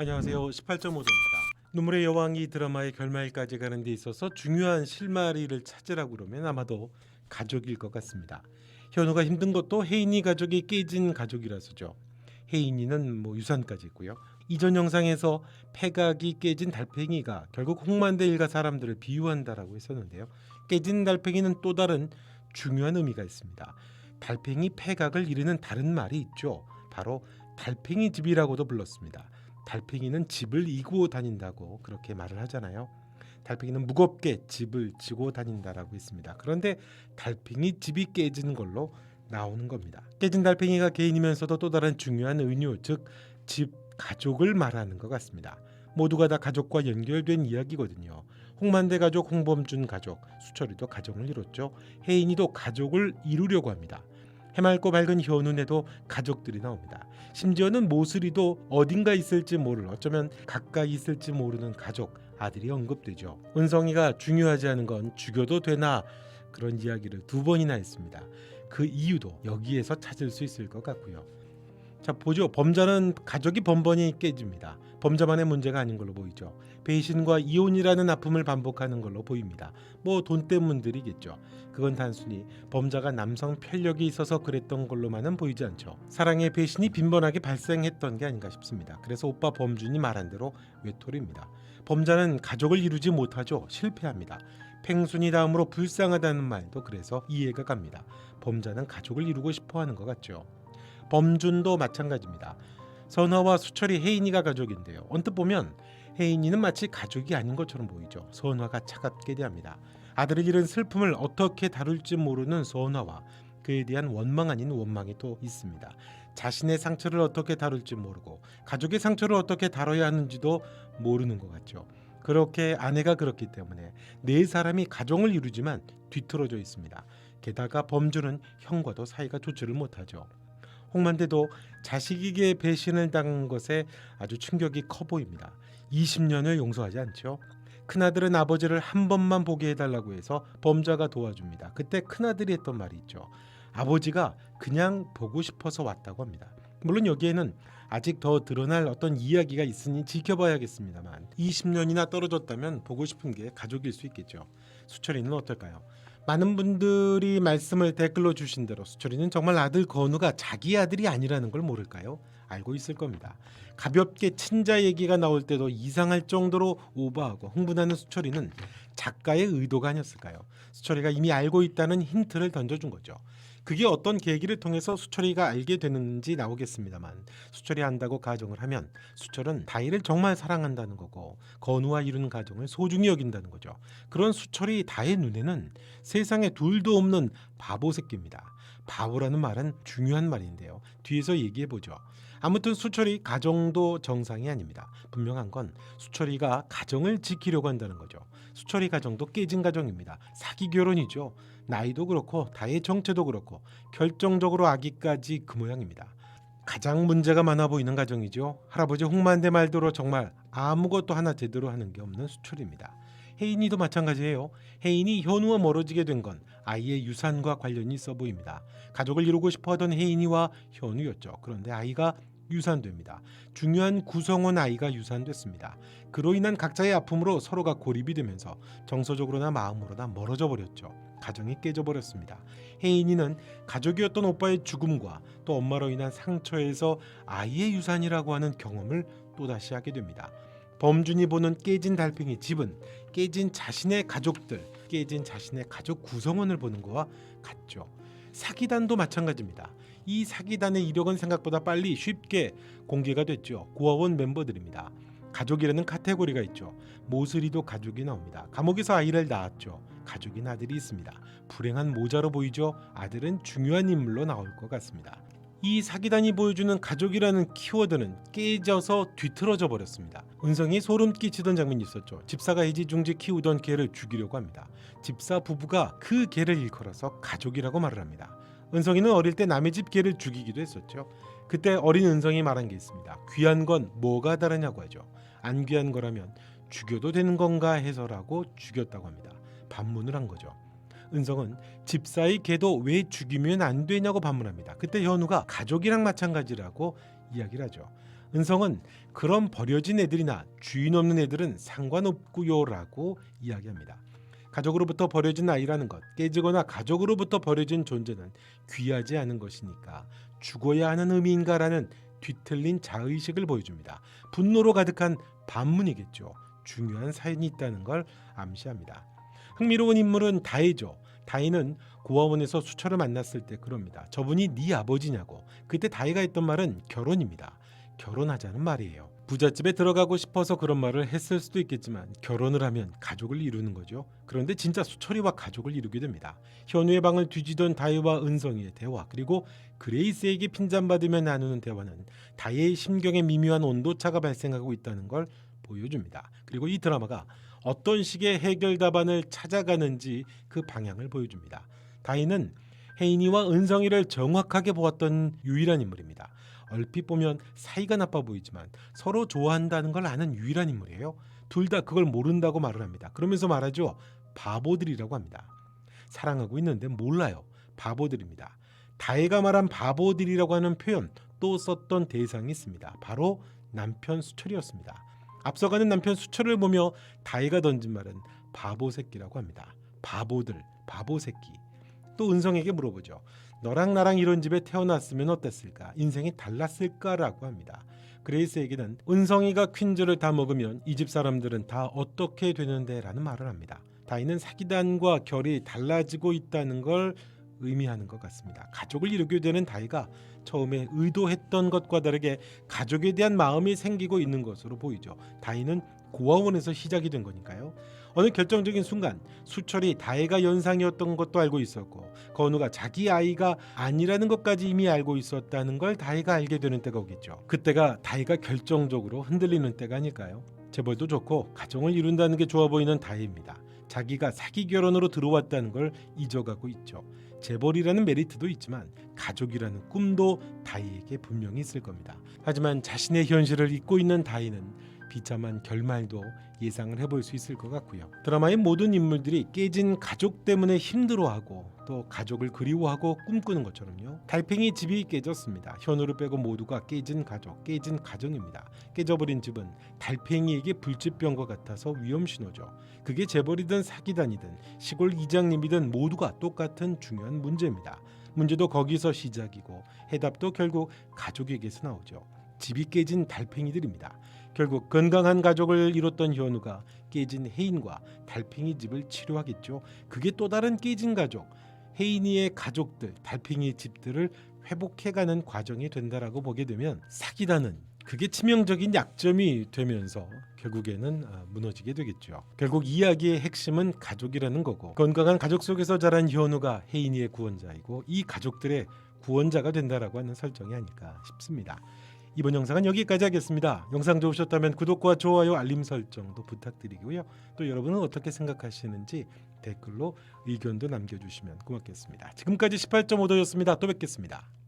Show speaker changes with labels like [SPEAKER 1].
[SPEAKER 1] 안녕하세요. 18.5조입니다. 눈물의 여왕이 드라마의 결말까지 가는 데 있어서 중요한 실마리를 찾으라고 그러면 아마도 가족일 것 같습니다. 현우가 힘든 것도 혜인이 가족이 깨진 가족이라서죠. 혜인이는 유산까지 있고요. 이전 영상에서 폐각이 깨진 달팽이가 결국 홍만대 일가 사람들을 비유한다라고 했었는데요. 깨진 달팽이는 또 다른 중요한 의미가 있습니다. 달팽이 폐각을 이르는 다른 말이 있죠. 바로 달팽이 집이라고도 불렀습니다. 달팽이는 집을 이고 다닌다고 그렇게 말을 하잖아요. 달팽이는 무겁게 집을 지고 다닌다라고 했습니다. 그런데 달팽이 집이 깨진 걸로 나오는 겁니다. 깨진 달팽이가 개인이면서도 또 다른 중요한 은유, 즉 집, 가족을 말하는 것 같습니다. 모두가 다 가족과 연결된 이야기거든요. 홍만대 가족, 홍범준 가족, 수철이도 가정을 이뤘죠. 혜인이도 가족을 이루려고 합니다. 해맑고 밝은 현운에도 가족들이 나옵니다. 심지어는 모슬이도 어딘가 있을지 모를, 어쩌면 가까이 있을지 모르는 가족, 아들이 언급되죠. 은성이가 중요하지 않은 건 죽여도 되나, 그런 이야기를 2번이나 했습니다. 그 이유도 여기에서 찾을 수 있을 것 같고요. 자, 보죠. 범자는 가족이 번번이 깨집니다. 범자만의 문제가 아닌 걸로 보이죠. 배신과 이혼이라는 아픔을 반복하는 걸로 보입니다. 돈 때문들이겠죠. 그건 단순히 범자가 남성 편력이 있어서 그랬던 걸로만은 보이지 않죠. 사랑의 배신이 빈번하게 발생했던 게 아닌가 싶습니다. 그래서 오빠 범준이 말한 대로 외톨이입니다. 범자는 가족을 이루지 못하죠. 실패합니다. 팽순이 다음으로 불쌍하다는 말도 그래서 이해가 갑니다. 범자는 가족을 이루고 싶어 하는 것 같죠. 범준도 마찬가지입니다. 선화와 수철이 혜인이가 가족인데요. 언뜻 보면 혜인이는 마치 가족이 아닌 것처럼 보이죠. 선화가 차갑게 대합니다. 아들을 잃은 슬픔을 어떻게 다룰지 모르는 선화와 그에 대한 원망 아닌 원망이 또 있습니다. 자신의 상처를 어떻게 다룰지 모르고 가족의 상처를 어떻게 다뤄야 하는지도 모르는 것 같죠. 그렇게 아내가 그렇기 때문에 네 사람이 가정을 이루지만 뒤틀어져 있습니다. 게다가 범준은 형과도 사이가 좋지를 못하죠. 홍만대도 자식에게 배신을 당한 것에 아주 충격이 커 보입니다. 20년을 용서하지 않죠. 큰아들은 아버지를 한 번만 보게 해달라고 해서 범자가 도와줍니다. 그때 큰아들이 했던 말이 있죠. 아버지가 그냥 보고 싶어서 왔다고 합니다. 물론 여기에는 아직 더 드러날 어떤 이야기가 있으니 지켜봐야겠습니다만 20년이나 떨어졌다면 보고 싶은 게 가족일 수 있겠죠. 수철이는 어떨까요? 많은 분들이 말씀을 댓글로 주신 대로 수철이는 정말 아들 건우가 자기 아들이 아니라는 걸 모를까요? 알고 있을 겁니다. 가볍게 친자 얘기가 나올 때도 이상할 정도로 오버하고 흥분하는 수철이는 작가의 의도가 아니었을까요? 수철이가 이미 알고 있다는 힌트를 던져준 거죠. 그게 어떤 계기를 통해서 수철이가 알게 되는지 나오겠습니다만 수철이 안다고 가정을 하면 수철은 다희를 정말 사랑한다는 거고 건우와 이룬 가정을 소중히 여긴다는 거죠. 그런 수철이 다희 눈에는 세상에 둘도 없는 바보 새끼입니다. 바보라는 말은 중요한 말인데요. 뒤에서 얘기해보죠. 아무튼 수철이 가정도 정상이 아닙니다. 분명한 건 수철이가 가정을 지키려고 한다는 거죠. 수철이 가정도 깨진 가정입니다. 사기 결혼이죠. 나이도 그렇고 다의 정체도 그렇고 결정적으로 아기까지 그 모양입니다. 가장 문제가 많아 보이는 가정이죠. 할아버지 홍만대 말대로 정말 아무것도 하나 제대로 하는 게 없는 수철입니다. 혜인이도 마찬가지예요. 혜인이 현우와 멀어지게 된 건 아이의 유산과 관련이 있어 보입니다. 가족을 이루고 싶어하던 혜인이와 현우였죠. 그런데 아이가 유산됩니다. 중요한 구성원 아이가 유산됐습니다. 그로 인한 각자의 아픔으로 서로가 고립이 되면서 정서적으로나 마음으로나 멀어져 버렸죠. 가정이 깨져버렸습니다. 혜인이는 가족이었던 오빠의 죽음과 또 엄마로 인한 상처에서 아이의 유산이라고 하는 경험을 또다시 하게 됩니다. 범준이 보는 깨진 달팽이 집은 깨진 자신의 가족들, 깨진 자신의 가족 구성원을 보는 거와 같죠. 사기단도 마찬가지입니다. 이 사기단의 이력은 생각보다 빨리 쉽게 공개가 됐죠. 고아원 멤버들입니다. 가족이라는 카테고리가 있죠. 모슬이도 가족이 나옵니다. 감옥에서 아이를 낳았죠. 가족인 아들이 있습니다. 불행한 모자로 보이죠. 아들은 중요한 인물로 나올 것 같습니다. 이 사기단이 보여주는 가족이라는 키워드는 깨져서 뒤틀어져 버렸습니다. 은성이 소름 끼치던 장면이 있었죠. 집사가 애지중지 키우던 개를 죽이려고 합니다. 집사 부부가 그 개를 일컬어서 가족이라고 말을 합니다. 은성이는 어릴 때 남의 집 개를 죽이기도 했었죠. 그때 어린 은성이 말한 게 있습니다. 귀한 건 뭐가 다르냐고 하죠. 안 귀한 거라면 죽여도 되는 건가 해서라고 죽였다고 합니다. 반문을 한 거죠. 은성은 집사의 개도 왜 죽이면 안 되냐고 반문합니다. 그때 현우가 가족이랑 마찬가지라고 이야기를 하죠. 은성은 그런 버려진 애들이나 주인 없는 애들은 상관없고요라고 이야기합니다. 가족으로부터 버려진 아이라는 것, 깨지거나 가족으로부터 버려진 존재는 귀하지 않은 것이니까 죽어야 하는 의미인가라는 뒤틀린 자의식을 보여줍니다. 분노로 가득한 반문이겠죠. 중요한 사연이 있다는 걸 암시합니다. 흥미로운 인물은 다혜죠. 다혜는 고아원에서 수철을 만났을 때 그럽니다. 저분이 네 아버지냐고. 그때 다혜가 했던 말은 결혼입니다. 결혼하자는 말이에요. 부잣집에 들어가고 싶어서 그런 말을 했을 수도 있겠지만 결혼을 하면 가족을 이루는 거죠. 그런데 진짜 수철이와 가족을 이루게 됩니다. 현우의 방을 뒤지던 다혜와 은성이의 대화, 그리고 그레이스에게 핀잔받으며 나누는 대화는 다혜의 심경에 미묘한 온도차가 발생하고 있다는 걸 보여줍니다. 그리고 이 드라마가 어떤 식의 해결 답안을 찾아가는지 그 방향을 보여줍니다. 다혜는 혜인이와 은성이를 정확하게 보았던 유일한 인물입니다. 얼핏 보면 사이가 나빠 보이지만 서로 좋아한다는 걸 아는 유일한 인물이에요. 둘 다 그걸 모른다고 말을 합니다. 그러면서 말하죠. 바보들이라고 합니다. 사랑하고 있는데 몰라요. 바보들입니다. 다혜가 말한 바보들이라고 하는 표현, 또 썼던 대상이 있습니다. 바로 남편 수철이었습니다. 앞서가는 남편 수철을 보며 다혜가 던진 말은 바보 새끼라고 합니다. 바보들, 바보 새끼. 또 은성에게 물어보죠. 너랑 나랑 이런 집에 태어났으면 어땠을까? 인생이 달랐을까라고 합니다. 그레이스에게는 은성이가 퀸즈를 다 먹으면 이 집 사람들은 다 어떻게 되는데 라는 말을 합니다. 다혜는 사기단과 결이 달라지고 있다는 걸 의미하는 것 같습니다. 가족을 이루게 되는 다혜가 처음에 의도했던 것과 다르게 가족에 대한 마음이 생기고 있는 것으로 보이죠. 다혜는 고아원에서 시작이 된 거니까요. 어느 결정적인 순간 수철이 다혜가 연상이었던 것도 알고 있었고 건우가 자기 아이가 아니라는 것까지 이미 알고 있었다는 걸 다혜가 알게 되는 때가 오겠죠. 그때가 다혜가 결정적으로 흔들리는 때가 아닐까요? 재벌도 좋고 가정을 이룬다는 게 좋아 보이는 다혜입니다. 자기가 사기 결혼으로 들어왔다는 걸 잊어가고 있죠. 재벌이라는 메리트도 있지만 가족이라는 꿈도 다혜에게 분명히 있을 겁니다. 하지만 자신의 현실을 잊고 있는 다혜는 비참한 결말도 예상을 해볼 수 있을 것 같고요. 드라마의 모든 인물들이 깨진 가족 때문에 힘들어하고 또 가족을 그리워하고 꿈꾸는 것처럼요. 달팽이 집이 깨졌습니다. 현우를 빼고 모두가 깨진 가족, 깨진 가정입니다. 깨져버린 집은 달팽이에게 불치병과 같아서 위험 신호죠. 그게 재벌이든 사기단이든 시골 이장님이든 모두가 똑같은 중요한 문제입니다. 문제도 거기서 시작이고 해답도 결국 가족에게서 나오죠. 집이 깨진 달팽이들입니다. 결국 건강한 가족을 이뤘던 현우가 깨진 혜인과 달팽이 집을 치료하겠죠. 그게 또 다른 깨진 가족, 혜인이의 가족들, 달팽이 집들을 회복해가는 과정이 된다라고 보게 되면 사기단은 그게 치명적인 약점이 되면서 결국에는 무너지게 되겠죠. 결국 이야기의 핵심은 가족이라는 거고 건강한 가족 속에서 자란 현우가 혜인이의 구원자이고 이 가족들의 구원자가 된다라고 하는 설정이 아닐까 싶습니다. 이번 영상은 여기까지 하겠습니다. 영상 좋으셨다면 구독과 좋아요, 알림 설정도 부탁드리고요. 또 여러분은 어떻게 생각하시는지 댓글로 의견도 남겨주시면 고맙겠습니다. 지금까지 18.5도였습니다. 또 뵙겠습니다.